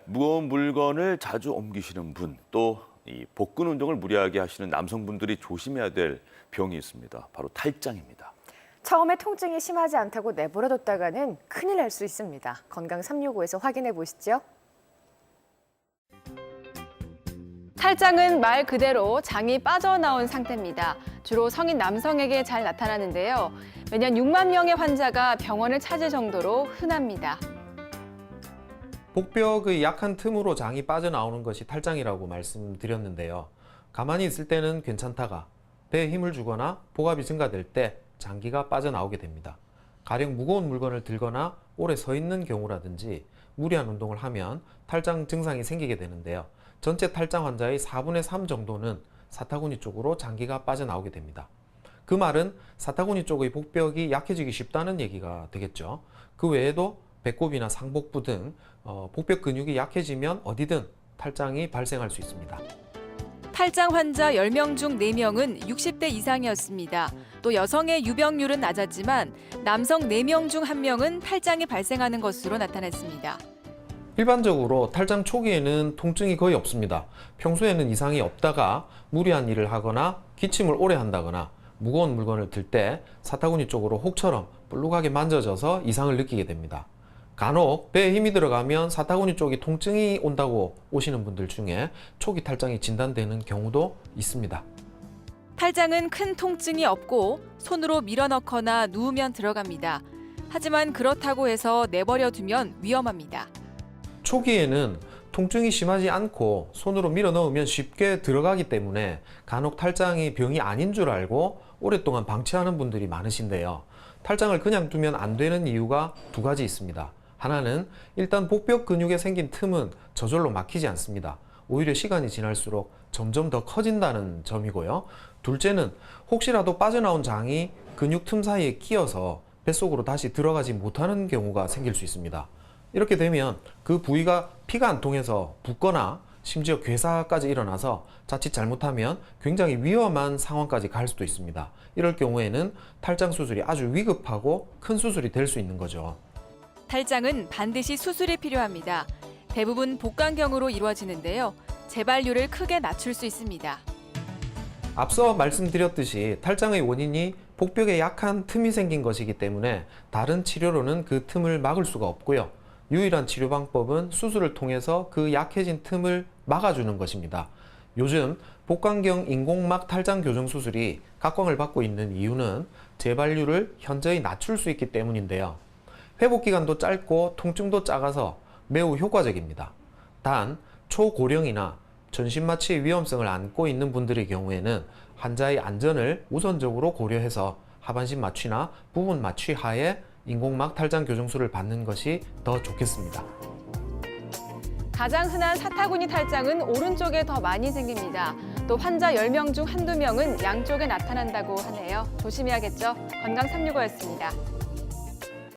무거운 물건을 자주 옮기시는 분, 또 이 복근 운동을 무리하게 하시는 남성분들이 조심해야 될 병이 있습니다. 바로 탈장입니다. 처음에 통증이 심하지 않다고 내버려뒀다가는 큰일 날 수 있습니다. 건강 365에서 확인해 보시죠. 탈장은 말 그대로 장이 빠져나온 상태입니다. 주로 성인 남성에게 잘 나타나는데요. 매년 6만 명의 환자가 병원을 찾을 정도로 흔합니다. 복벽의 약한 틈으로 장이 빠져나오는 것이 탈장이라고 말씀드렸는데요. 가만히 있을 때는 괜찮다가 배에 힘을 주거나 복압이 증가될 때 장기가 빠져나오게 됩니다. 가령 무거운 물건을 들거나 오래 서 있는 경우라든지 무리한 운동을 하면 탈장 증상이 생기게 되는데요. 전체 탈장 환자의 4분의 3 정도는 사타구니 쪽으로 장기가 빠져나오게 됩니다. 그 말은 사타구니 쪽의 복벽이 약해지기 쉽다는 얘기가 되겠죠. 그 외에도 배꼽이나 상복부 등 복벽 근육이 약해지면 어디든 탈장이 발생할 수 있습니다. 탈장 환자 10명 중 4명은 60대 이상이었습니다. 또 여성의 유병률은 낮았지만 남성 4명 중 1명은 탈장이 발생하는 것으로 나타났습니다. 일반적으로 탈장 초기에는 통증이 거의 없습니다. 평소에는 이상이 없다가 무리한 일을 하거나 기침을 오래 한다거나 무거운 물건을 들 때 사타구니 쪽으로 혹처럼 볼록하게 만져져서 이상을 느끼게 됩니다. 간혹 배에 힘이 들어가면 사타구니 쪽이 통증이 온다고 오시는 분들 중에 초기 탈장이 진단되는 경우도 있습니다. 탈장은 큰 통증이 없고 손으로 밀어넣거나 누우면 들어갑니다. 하지만 그렇다고 해서 내버려 두면 위험합니다. 초기에는 통증이 심하지 않고 손으로 밀어 넣으면 쉽게 들어가기 때문에 간혹 탈장이 병이 아닌 줄 알고 오랫동안 방치하는 분들이 많으신데요. 탈장을 그냥 두면 안 되는 이유가 두 가지 있습니다. 하나는 일단 복벽 근육에 생긴 틈은 저절로 막히지 않습니다. 오히려 시간이 지날수록 점점 더 커진다는 점이고요. 둘째는 혹시라도 빠져나온 장이 근육 틈 사이에 끼어서 뱃속으로 다시 들어가지 못하는 경우가 생길 수 있습니다. 이렇게 되면 그 부위가 피가 안 통해서 붓거나 심지어 괴사까지 일어나서 자칫 잘못하면 굉장히 위험한 상황까지 갈 수도 있습니다. 이럴 경우에는 탈장 수술이 아주 위급하고 큰 수술이 될 수 있는 거죠. 탈장은 반드시 수술이 필요합니다. 대부분 복강경으로 이루어지는데요. 재발률을 크게 낮출 수 있습니다. 앞서 말씀드렸듯이 탈장의 원인이 복벽에 약한 틈이 생긴 것이기 때문에 다른 치료로는 그 틈을 막을 수가 없고요. 유일한 치료 방법은 수술을 통해서 그 약해진 틈을 막아주는 것입니다. 요즘 복강경 인공막 탈장 교정 수술이 각광을 받고 있는 이유는 재발률을 현저히 낮출 수 있기 때문인데요. 회복 기간도 짧고 통증도 작아서 매우 효과적입니다. 단 초고령이나 전신마취의 위험성을 안고 있는 분들의 경우에는 환자의 안전을 우선적으로 고려해서 하반신 마취나 부분 마취 하에 인공막 탈장 교정술을 받는 것이 더 좋겠습니다. 가장 흔한 사타구니 탈장은 오른쪽에 더 많이 생깁니다. 또 환자 10명 중 한두 명은 양쪽에 나타난다고 하네요. 조심해야겠죠? 건강365였습니다.